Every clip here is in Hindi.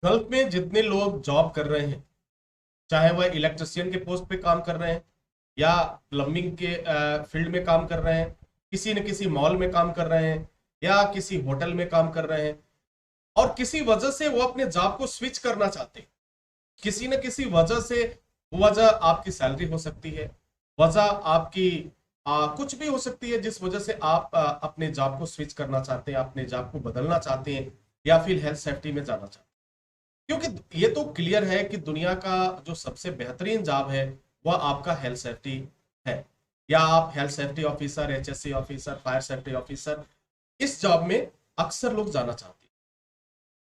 गल्फ में जितने लोग जॉब कर रहे हैं, चाहे वह इलेक्ट्रिशियन के पोस्ट पे काम कर रहे हैं या प्लम्बिंग के फील्ड में काम कर रहे हैं, किसी न किसी मॉल में काम कर रहे हैं या किसी होटल में काम कर रहे हैं, और किसी वजह से वो अपने जॉब को स्विच करना चाहते हैं। किसी न किसी वजह से, वजह आपकी सैलरी हो सकती है, वजह आपकी कुछ भी हो सकती है जिस वजह से आप अपने जॉब को स्विच करना चाहते हैं, अपने जॉब को बदलना चाहते हैं या फिर हेल्थ सेफ्टी में जाना चाहते हैं। क्योंकि ये तो क्लियर है कि दुनिया का जो सबसे बेहतरीन जॉब है वह आपका हेल्थ सेफ्टी है। या आप health safety officer, HSC officer, fire safety officer, इस जॉब में अक्सर लोग जाना चाहते हैं।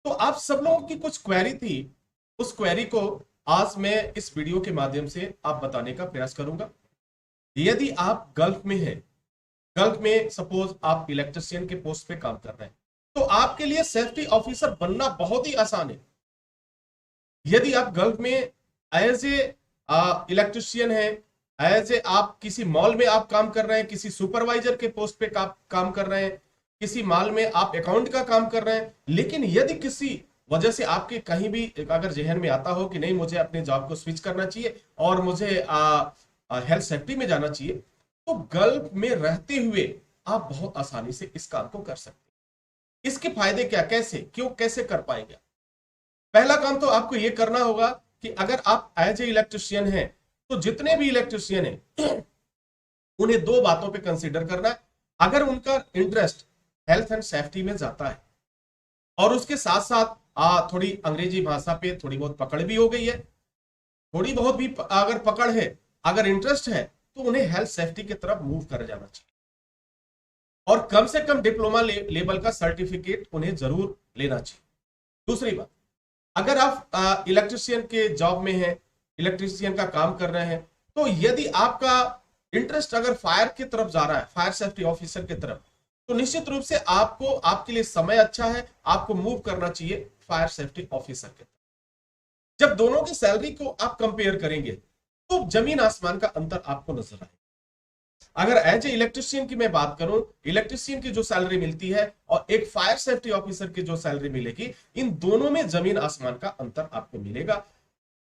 तो आप सब लोगों की कुछ क्वेरी थी, उस क्वेरी को आज मैं इस वीडियो के माध्यम से आप बताने का प्रयास करूंगा। यदि आप गल्फ में हैं, गल्फ में सपोज आप इलेक्ट्रिशियन के पोस्ट पे काम कर रहे हैं, तो आपके लिए सेफ्टी ऑफिसर बनना बहुत ही आसान है। यदि आप गल्फ में एज ए इलेक्ट्रिशियन है, एज ए आप किसी मॉल में आप काम कर रहे हैं, किसी सुपरवाइजर के पोस्ट पे काम कर रहे हैं, किसी मॉल में आप अकाउंट का काम कर रहे हैं, लेकिन यदि किसी वजह से आपके कहीं भी अगर जहन में आता हो कि नहीं मुझे अपने जॉब को स्विच करना चाहिए और मुझे हेल्थ सेफ्टी में जाना चाहिए, तो गल्फ में रहते हुए आप बहुत आसानी से इस काम को कर सकते हैं। इसके फायदे क्या, कैसे, क्यों, कैसे कर पाएंगे? पहला काम तो आपको यह करना होगा कि अगर आप एज ए इलेक्ट्रिशियन हैं, तो जितने भी इलेक्ट्रिशियन हैं उन्हें दो बातों पे कंसीडर करना है। अगर उनका इंटरेस्ट हेल्थ एंड सेफ्टी में जाता है और उसके साथ साथ थोड़ी अंग्रेजी भाषा पे थोड़ी बहुत पकड़ भी हो गई है, थोड़ी बहुत भी अगर पकड़ है, अगर इंटरेस्ट है, तो उन्हें हेल्थ सेफ्टी की तरफ मूव कर जाना चाहिए और कम से कम डिप्लोमा लेवल का सर्टिफिकेट उन्हें जरूर लेना चाहिए। दूसरी बात, अगर आप इलेक्ट्रिशियन के जॉब में हैं, इलेक्ट्रिशियन का काम कर रहे हैं, तो यदि आपका इंटरेस्ट अगर फायर की तरफ जा रहा है, फायर सेफ्टी ऑफिसर की तरफ, तो निश्चित रूप से आपको, आपके लिए समय अच्छा है, आपको मूव करना चाहिए फायर सेफ्टी ऑफिसर के तरफ। जब दोनों की सैलरी को आप कंपेयर करेंगे तो जमीन आसमान का अंतर आपको नजर आएगा। अगर एज ए इलेक्ट्रिशियन की मैं बात करूं, इलेक्ट्रिशियन की जो सैलरी मिलती है और एक फायर सेफ्टी ऑफिसर की जो सैलरी मिलेगी, इन दोनों में जमीन आसमान का अंतर आपको मिलेगा।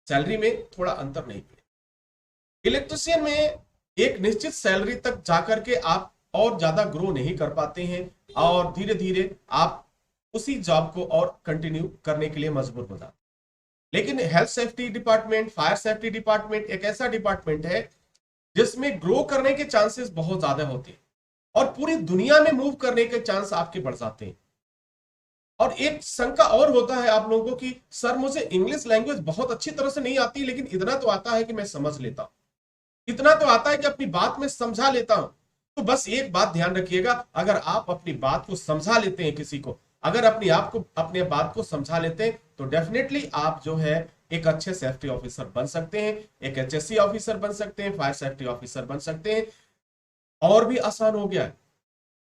सैलरी में थोड़ा अंतर नहीं मिलेगा। इलेक्ट्रिशियन में एक निश्चित सैलरी तक जाकर के आप और ज्यादा ग्रो नहीं कर पाते हैं और धीरे धीरे आप उसी जॉब को और कंटिन्यू करने के लिए मजबूर हो जाते हैं। लेकिन health safety department, fire safety department एक ऐसा डिपार्टमेंट है जिसमें ग्रो करने के चांसेस बहुत ज्यादा होते हैं और पूरी दुनिया में मूव करने के चांस आपके बढ़ जाते हैं। और एक शंका और होता है आप लोगों को कि सर मुझे इंग्लिश लैंग्वेज बहुत अच्छी तरह से नहीं आती, लेकिन इतना तो आता है कि मैं समझ लेता हूं, इतना तो आता है कि अपनी बात में समझा लेता हूं। तो बस एक बात ध्यान रखिएगा, अगर आप अपनी बात को समझा लेते हैं, किसी को अगर अपने बात को समझा लेते हैं, तो डेफिनेटली आप जो है एक अच्छे सेफ्टी ऑफिसर बन सकते हैं, एक एचएससी ऑफिसर बन सकते हैं, फायर सेफ्टी ऑफिसर बन सकते हैं। और भी आसान हो गया है।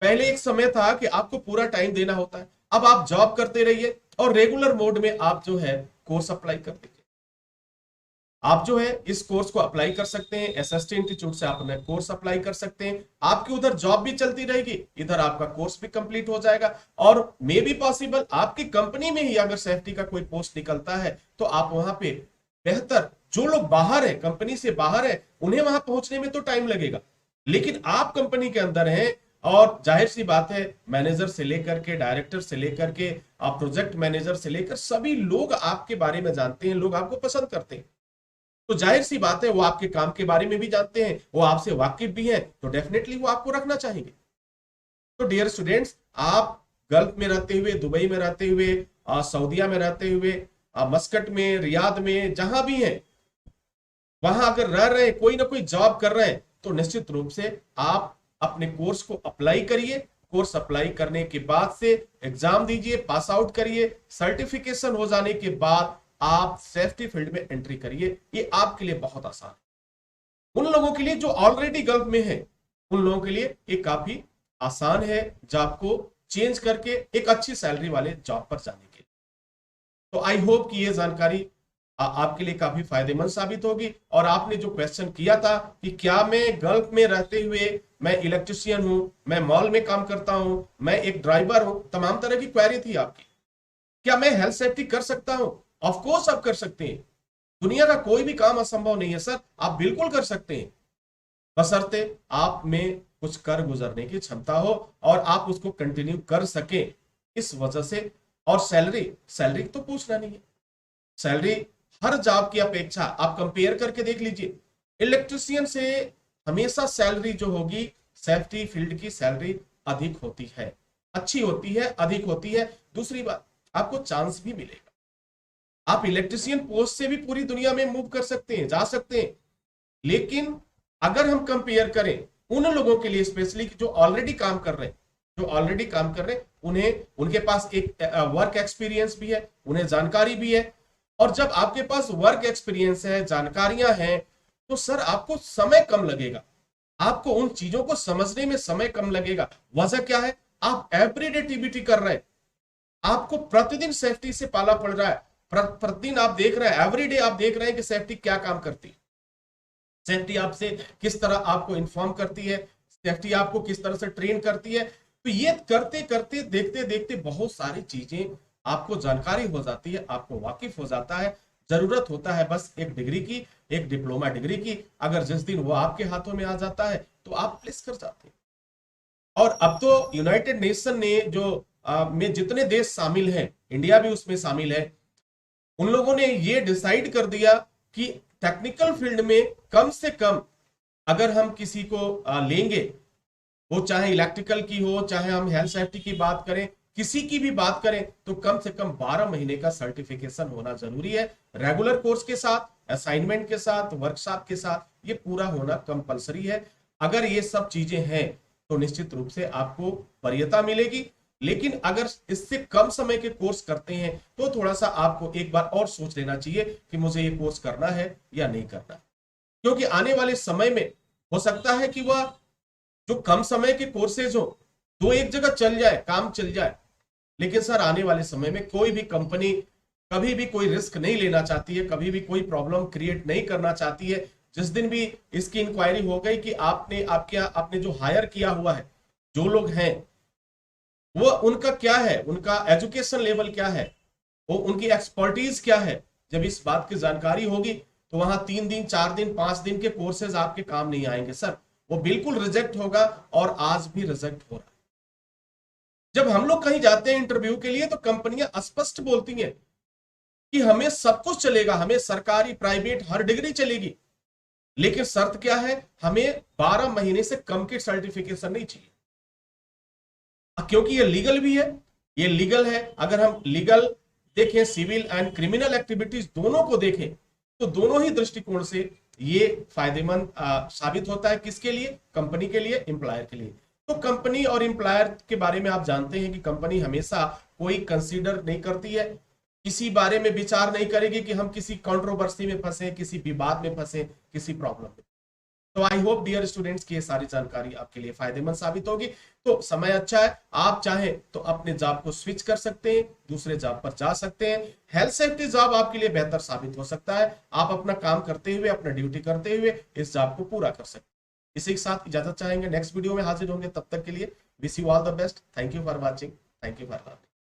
पहले एक समय था कि आपको पूरा टाइम देना होता है, अब आप जॉब करते रहिए और रेगुलर मोड में आप जो है कोर्स अप्लाई कर दीजिए। आप जो है इस कोर्स को अप्लाई कर सकते हैं, एसएसटी इंस्टीट्यूट से आप अपना कोर्स अप्लाई कर सकते हैं। आपकी उधर जॉब भी चलती रहेगी, इधर आपका कोर्स भी कंप्लीट हो जाएगा और मे बी पॉसिबल आपकी कंपनी में ही अगर सेफ्टी का कोई पोस्ट निकलता है तो आप वहां पे बेहतर, जो लोग बाहर है, कंपनी से बाहर है, उन्हें वहां पहुंचने में तो टाइम लगेगा, लेकिन आप कंपनी के अंदर हैं और जाहिर सी बात है मैनेजर से लेकर के, डायरेक्टर से लेकर के, आप प्रोजेक्ट मैनेजर से लेकर सभी लोग आपके बारे में जानते हैं, लोग आपको पसंद करते हैं। तो जाहिर सी बात है वो आपके काम के बारे में भी जानते हैं, वो आपसे वाकिफ भी हैं, तो डेफिनेटली वो आपको रखना चाहेंगे। तो डियर स्टूडेंट्स, आप गल्फ में रहते हुए, दुबई में रहते हुए, सऊदीया में रहते हुए, मस्कट में, रियाद में, जहां भी हैं, वहां अगर रह रहे हैं, कोई ना कोई जॉब कर रहे हैं, तो निश्चित रूप से आप अपने कोर्स को अप्लाई करिए। कोर्स अप्लाई करने के बाद से एग्जाम दीजिए, पास आउट करिए, सर्टिफिकेशन हो जाने के बाद आप सेफ्टी फील्ड में एंट्री करिए। ये आपके लिए बहुत आसान है। उन लोगों के लिए जो ऑलरेडी गल्फ में है, उन लोगों के लिए ये काफी आसान है जॉब को चेंज करके एक अच्छी सैलरी वाले जॉब पर जाने के लिए। तो आई होप कि ये जानकारी आपके लिए काफी फायदेमंद साबित होगी। और आपने जो क्वेश्चन किया था कि क्या मैं गल्फ में रहते हुए, मैं इलेक्ट्रिशियन हूं, मैं मॉल में काम करता हूं, मैं एक ड्राइवर हूं, तमाम तरह की क्वेरी थी आपकी, क्या मैं हेल्थ सेफ्टी कर सकता हूं? ऑफ कोर्स आप कर सकते हैं, दुनिया का कोई भी काम असंभव नहीं है सर, आप बिल्कुल कर सकते हैं, बशर्ते आप में कुछ कर गुजरने की क्षमता हो और आप उसको कंटिन्यू कर सके। इस वजह से, और सैलरी, सैलरी तो पूछना नहीं है, सैलरी हर जॉब की अपेक्षा आप कंपेयर करके देख लीजिए, इलेक्ट्रिशियन से हमेशा सैलरी जो होगी, सेफ्टी फील्ड की सैलरी अधिक होती है, अच्छी होती है, अधिक होती है। दूसरी बात, आपको चांस भी मिलेगा, आप इलेक्ट्रिशियन पोस्ट से भी पूरी दुनिया में मूव कर सकते हैं, जा सकते हैं। लेकिन अगर हम कंपेयर करें उन लोगों के लिए स्पेशली जो ऑलरेडी काम कर रहे हैं, जो ऑलरेडी काम कर रहे हैं, उन्हें, उनके पास एक वर्क एक्सपीरियंस भी है, उन्हें जानकारी भी है, और जब आपके पास वर्क एक्सपीरियंस है, जानकारियां हैं, तो सर आपको समय कम लगेगा, आपको उन चीजों को समझने में समय कम लगेगा। वजह क्या है, आप एवरीडे टीबीटी कर रहे हैं, आपको प्रतिदिन सेफ्टी से पाला पड़ रहा है, प्रतिदिन आप देख रहे हैं, एवरीडे आप देख रहे हैं कि सेफ्टी क्या काम करती है, सेफ्टी आपसे किस तरह आपको इन्फॉर्म करती है, सेफ्टी आपको किस तरह से ट्रेन करती है। तो ये करते करते, देखते देखते बहुत सारी चीजें आपको जानकारी हो जाती है, आपको वाकिफ हो जाता है। जरूरत होता है बस एक डिग्री की, एक डिप्लोमा डिग्री की, अगर जिस दिन वो आपके हाथों में आ जाता है तो आप प्लेस कर जाते हैं। और अब तो यूनाइटेड नेशन ने जो में जितने देश शामिल हैं, इंडिया भी उसमें शामिल है, उन लोगों ने ये डिसाइड कर दिया कि टेक्निकल फील्ड में कम से कम अगर हम किसी को लेंगे, वो चाहे इलेक्ट्रिकल की हो, चाहे हम हेल्थ सेफ्टी की बात करें, किसी की भी बात करें, तो कम से कम 12 महीने का सर्टिफिकेशन होना जरूरी है, रेगुलर कोर्स के साथ, असाइनमेंट के साथ, वर्कशॉप के साथ, ये पूरा होना कंपलसरी है। अगर ये सब चीजें हैं तो निश्चित रूप से आपको वरीयता मिलेगी। लेकिन अगर इससे कम समय के कोर्स करते हैं तो थोड़ा सा आपको एक बार और सोच लेना चाहिए कि मुझे ये कोर्स करना है या नहीं करना, क्योंकि आने वाले समय में हो सकता है कि वह जो कम समय के कोर्सेज हो, दो एक जगह चल जाए, काम चल जाए, लेकिन सर आने वाले समय में कोई भी कंपनी कभी भी कोई रिस्क नहीं लेना चाहती है, कभी भी कोई प्रॉब्लम क्रिएट नहीं करना चाहती है। जिस दिन भी इसकी इंक्वायरी हो गई कि आपने जो हायर किया हुआ है, जो लोग हैं, वो उनका क्या है, उनका एजुकेशन लेवल क्या है, वो उनकी एक्सपर्टीज क्या है, जब इस बात की जानकारी होगी तो वहां 3 दिन, 4 दिन, 5 दिन के कोर्सेज आपके काम नहीं आएंगे सर, वो बिल्कुल रिजेक्ट होगा, और आज भी रिजेक्ट हो रहा है। जब हम लोग कहीं जाते हैं इंटरव्यू के लिए तो कंपनियां स्पष्ट बोलती हैं कि हमें सब कुछ चलेगा, हमें सरकारी प्राइवेट हर डिग्री चलेगी, लेकिन शर्त क्या है, हमें 12 महीने से कम की सर्टिफिकेशन नहीं चाहिए, क्योंकि ये लीगल भी है, ये लीगल है। अगर हम लीगल देखें, सिविल एंड क्रिमिनल एक्टिविटीज दोनों को देखें, तो दोनों ही दृष्टिकोण से ये फायदेमंद साबित होता है, किसके लिए, कंपनी के लिए, एम्प्लॉयर के लिए। तो कंपनी और एम्प्लॉयर के बारे में आप जानते हैं कि कंपनी हमेशा कोई कंसीडर नहीं करती है, किसी बारे में विचार नहीं करेगी कि हम किसी कंट्रोवर्सी में फंसे, किसी विवाद में फंसे, किसी प्रॉब्लम में। तो आई होप डियर स्टूडेंट्स की ये सारी जानकारी आपके लिए फायदेमंद साबित होगी। तो समय अच्छा है, आप चाहें तो अपने जॉब को स्विच कर सकते हैं, दूसरे जॉब पर जा सकते हैं। हेल्थ सेफ्टी जॉब आपके लिए बेहतर साबित हो सकता है, आप अपना काम करते हुए, अपना ड्यूटी करते हुए इस जॉब को पूरा कर सकते हैं। इसी के साथ इजाजत चाहेंगे, नेक्स्ट वीडियो में हाजिर होंगे, तब तक के लिए wish you all the best. Thank you for watching, thank you for learning.